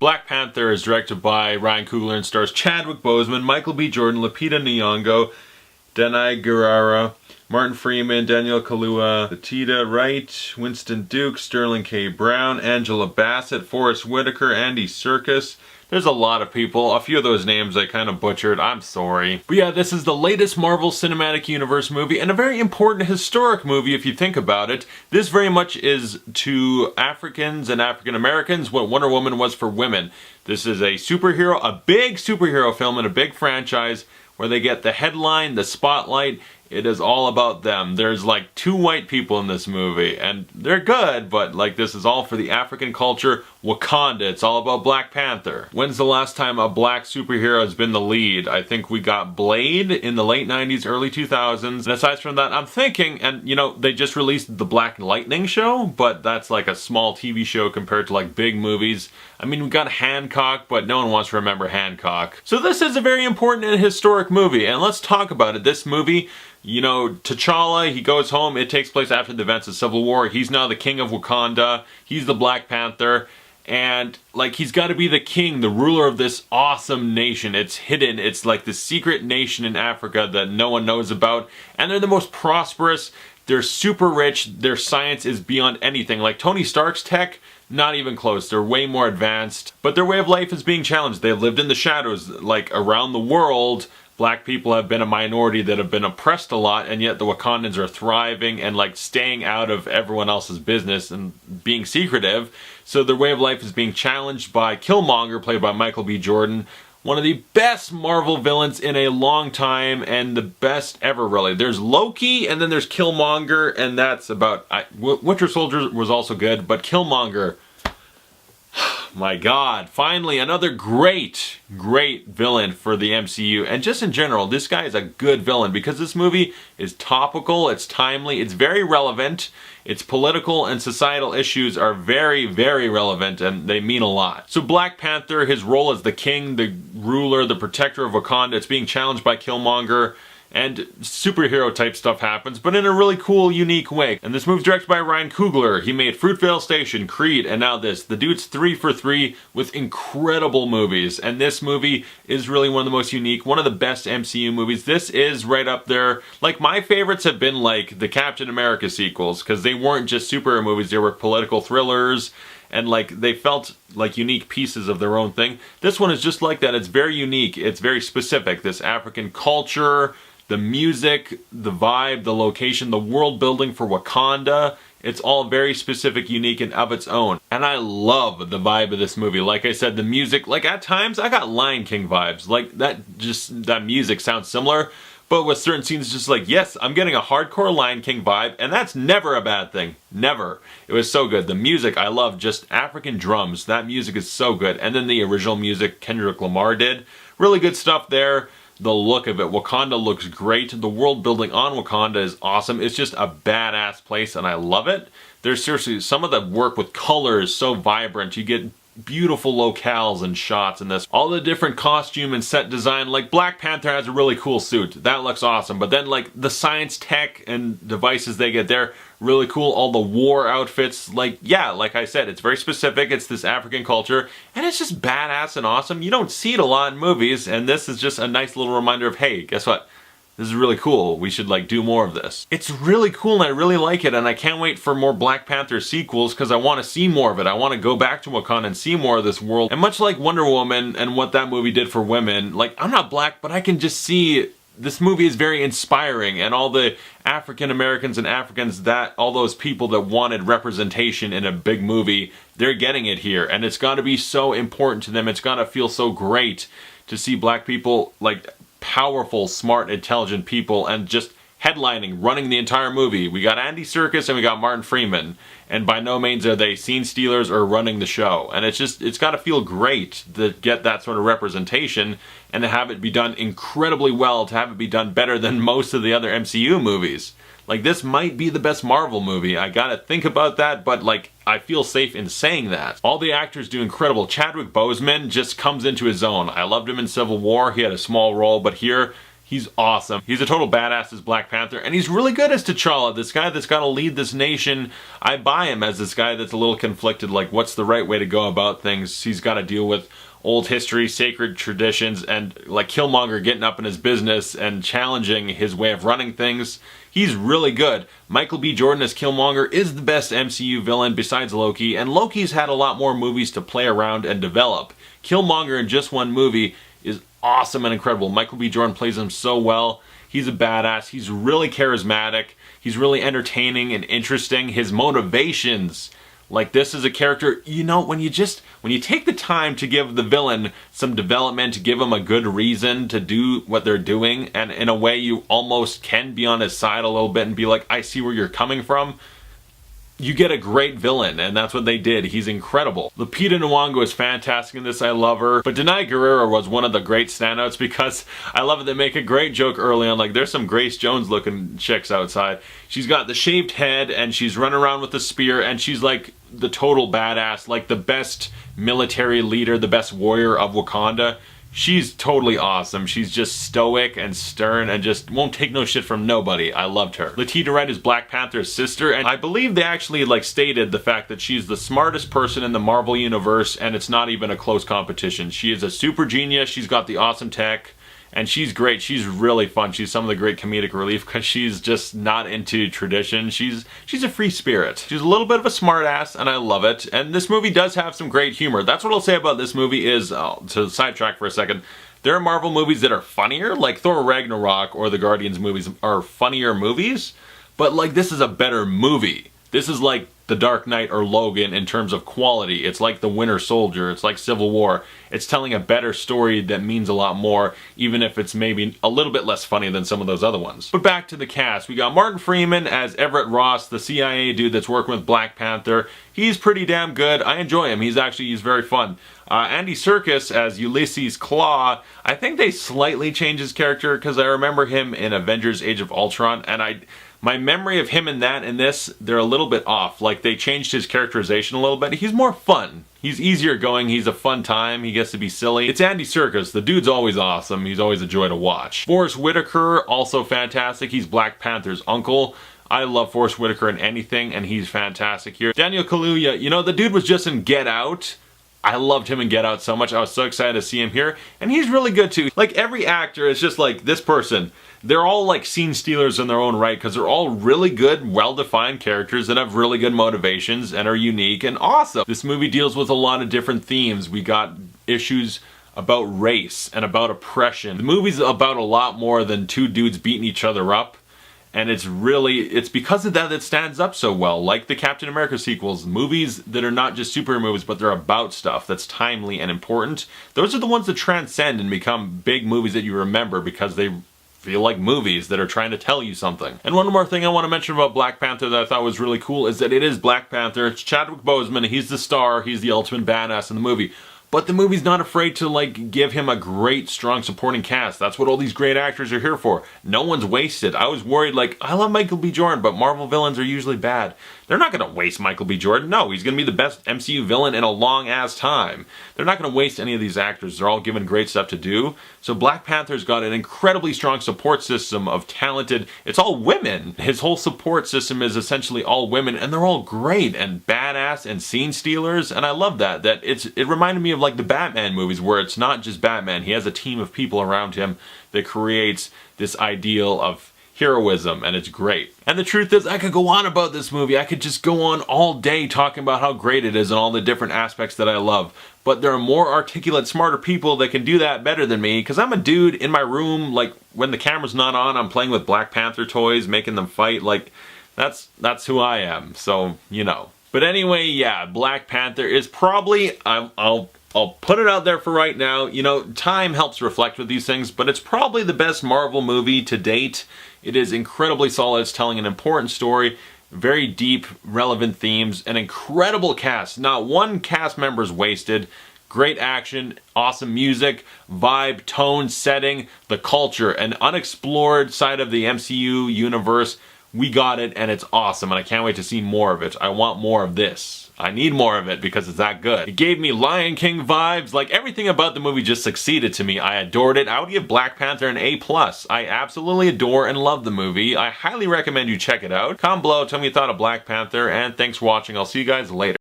Black Panther is directed by Ryan Coogler and stars Chadwick Boseman, Michael B. Jordan, Lupita Nyong'o, Danai, Gurira, Martin Freeman, Kaluuya, Letitia, Wright, Winston Duke, Sterling K. Brown, Angela Bassett, Forrest Whitaker, Andy Serkis. There's a lot of people. A few of those names I kind of butchered. I'm sorry. But yeah, this is the latest Marvel Cinematic Universe movie and a very important historic movie if you think about it. This very much is to Africans and African Americans what Wonder Woman was for women. This is a superhero, a big superhero film in a big franchise where they get the headline, the spotlight. It is all about them. There's like 2 white people in this movie, and they're good, but like this is all for the African culture. Wakanda, it's all about Black Panther. When's the last time a black superhero has been the lead? I think we got Blade in the late 90s, early 2000s. And aside from that, I'm thinking, and you know, they just released the Black Lightning show, but that's like a small TV show compared to like big movies. I mean, we got Hancock, but no one wants to remember Hancock. So this is a very important and historic movie, and let's talk about it. This movie, you know, T'Challa, he goes home. It takes place after the events of Civil War. He's now the king of Wakanda. He's the Black Panther. And, like, he's got to be the king, the ruler of this awesome nation. It's hidden. It's like the secret nation in Africa that no one knows about. And they're the most prosperous. They're super rich. Their science is beyond anything. Like Tony Stark's tech, not even close. They're way more advanced. But their way of life is being challenged. They've lived in the shadows, like, around the world. Black people have been a minority that have been oppressed a lot, and yet the Wakandans are thriving and like staying out of everyone else's business and being secretive. So their way of life is being challenged by Killmonger, played by Michael B. Jordan. One of the best Marvel villains in a long time, and the best ever, really. There's Loki, and then there's Killmonger, and that's about... Winter Soldier was also good, but Killmonger... My God, finally another great villain for the MCU. And just in general, this guy is a good villain because this movie is topical, it's timely, it's very relevant, its political and societal issues are very relevant, and they mean a lot. So Black Panther, his role as the king, the ruler, the protector of Wakanda, it's being challenged by Killmonger. And superhero type stuff happens, but in a really cool, unique way. And this movie's directed by Ryan Coogler. He made Fruitvale Station, Creed, and now this. The dude's 3 for 3 with incredible movies. And this movie is really one of the most unique, one of the best MCU movies. This is right up there. Like, my favorites have been like the Captain America sequels, because they weren't just superhero movies, they were political thrillers. And like, they felt like unique pieces of their own thing. This one is just like that. It's very unique. It's very specific. This African culture, the music, the vibe, the location, the world building for Wakanda, it's all very specific, unique, and of its own. And I love the vibe of this movie. Like I said, the music, like at times I got Lion King vibes. Like that music sounds similar, but with certain scenes just like, yes, I'm getting a hardcore Lion King vibe, and that's never a bad thing. Never. It was so good. The music, I love just African drums. That music is so good. And then the original music Kendrick Lamar did. Really good stuff there. The look of it. Wakanda looks great. The world building on Wakanda is awesome. It's just a badass place and I love it. There's seriously some of the work with color is so vibrant. You get beautiful locales and shots in this. All the different costume and set design. Like Black Panther has a really cool suit. That looks awesome. But then like the science tech and devices they get there, really cool. All the war outfits, like, yeah, like I said, it's very specific. It's this African culture and it's just badass and awesome. You don't see it a lot in movies, and this is just a nice little reminder of, hey, guess what? This is really cool. We should like do more of this. It's really cool and I really like it, and I can't wait for more Black Panther sequels because I want to see more of it. I want to go back to Wakanda and see more of this world. And much like Wonder Woman and what that movie did for women, like, I'm not black, but I can just see this movie is very inspiring, and all the African Americans and Africans, that all those people that wanted representation in a big movie, they're getting it here, and it's got to be so important to them. It's got to feel so great to see black people, like powerful, smart, intelligent people, and just headlining, running the entire movie. We got Andy Serkis and we got Martin Freeman, and by no means are they scene stealers or running the show. And it's got to feel great to get that sort of representation and to have it be done incredibly well, to have it be done better than most of the other MCU movies. Like, this might be the best Marvel movie. I gotta think about that, but like, I feel safe in saying that. All the actors do incredible. Chadwick Boseman just comes into his own. I loved him in Civil War. He had a small role, but here, He's awesome. He's a total badass as Black Panther, and he's really good as T'Challa, this guy that's got to lead this nation. I buy him as this guy that's a little conflicted, like what's the right way to go about things. He's got to deal with old history, sacred traditions, and like Killmonger getting up in his business and challenging his way of running things. He's really good. Michael B. Jordan as Killmonger is the best MCU villain besides Loki, and Loki's had a lot more movies to play around and develop. Killmonger in just one movie is awesome and incredible. Michael B. Jordan plays him so well. He's a badass. He's really charismatic. He's really entertaining and interesting. His motivations, like this is a character, you know, when you take the time to give the villain some development, to give him a good reason to do what they're doing, and in a way you almost can be on his side a little bit and be like, I see where you're coming from, you get a great villain, and that's what they did. He's incredible. Lupita Nyong'o is fantastic in this. I love her. But Danai Gurira was one of the great standouts because I love it. They make a great joke early on. Like, there's some Grace Jones looking chicks outside. She's got the shaved head, and she's running around with a spear, and she's like the total badass, like the best military leader, the best warrior of Wakanda. She's totally awesome. She's just stoic and stern and just won't take no shit from nobody. I loved her. Letitia Wright is Black Panther's sister, and I believe they actually like stated the fact that she's the smartest person in the Marvel universe, and it's not even a close competition. She is a super genius. She's got the awesome tech, and she's great. She's really fun. She's some of the great comedic relief because she's just not into tradition. She's a free spirit. She's a little bit of a smart ass, and I love it. And this movie does have some great humor. That's what I'll say about this movie is, to sidetrack for a second, there are Marvel movies that are funnier, like Thor Ragnarok or the Guardians movies are funnier movies, but like this is a better movie. This is like The Dark Knight or Logan in terms of quality. It's like The Winter Soldier. It's like Civil War. It's telling a better story that means a lot more, even if it's maybe a little bit less funny than some of those other ones. But back to the cast. We got Martin Freeman as Everett Ross, the CIA dude that's working with Black Panther. He's pretty damn good. I enjoy him. He's very fun. Andy Serkis as Ulysses Claw. I think they slightly changed his character because I remember him in Avengers Age of Ultron, and my memory of him in that and this, they're a little bit off. Like, they changed his characterization a little bit. He's more fun. He's easier going. He's a fun time. He gets to be silly. It's Andy Serkis. The dude's always awesome. He's always a joy to watch. Forrest Whitaker, also fantastic. He's Black Panther's uncle. I love Forrest Whitaker in anything, and he's fantastic here. Daniel Kaluuya, you know, the dude was just in Get Out. I loved him in Get Out so much. I was so excited to see him here, and he's really good too. Like, every actor is just like this person. They're all like scene stealers in their own right because they're all really good, well-defined characters that have really good motivations and are unique and awesome. This movie deals with a lot of different themes. We got issues about race and about oppression. The movie's about a lot more than two dudes beating each other up. And it's because of that it stands up so well. Like the Captain America sequels, movies that are not just superhero movies, but they're about stuff that's timely and important. Those are the ones that transcend and become big movies that you remember because they feel like movies that are trying to tell you something. And one more thing I want to mention about Black Panther that I thought was really cool is that it is Black Panther. It's Chadwick Boseman. He's the star. He's the ultimate badass in the movie. But the movie's not afraid to like give him a great, strong supporting cast. That's what all these great actors are here for. No one's wasted. I was worried, like, I love Michael B. Jordan, but Marvel villains are usually bad. They're not going to waste Michael B. Jordan. No, he's going to be the best MCU villain in a long-ass time. They're not going to waste any of these actors. They're all given great stuff to do. So Black Panther's got an incredibly strong support system of talented... It's all women. His whole support system is essentially all women, and they're all great and badass and scene stealers, and I love that. It reminded me of like the Batman movies where it's not just Batman. He has a team of people around him that creates this ideal of heroism, and it's great. And the truth is, I could go on about this movie. I could just go on all day talking about how great it is and all the different aspects that I love. But there are more articulate, smarter people that can do that better than me, because I'm a dude in my room, like, when the camera's not on, I'm playing with Black Panther toys, making them fight. Like, that's who I am, so, you know. But anyway, yeah, Black Panther is probably, I'll put it out there for right now. You know, time helps reflect with these things, but it's probably the best Marvel movie to date. It is incredibly solid. It's telling an important story, very deep, relevant themes, an incredible cast. Not one cast member is wasted. Great action, awesome music, vibe, tone, setting, the culture, an unexplored side of the MCU universe. We got it, and it's awesome, and I can't wait to see more of it. I want more of this. I need more of it because it's that good. It gave me Lion King vibes. Like, everything about the movie just succeeded to me. I adored it. I would give Black Panther an A+. I absolutely adore and love the movie. I highly recommend you check it out. Comment below, tell me your thought of Black Panther, and thanks for watching. I'll see you guys later.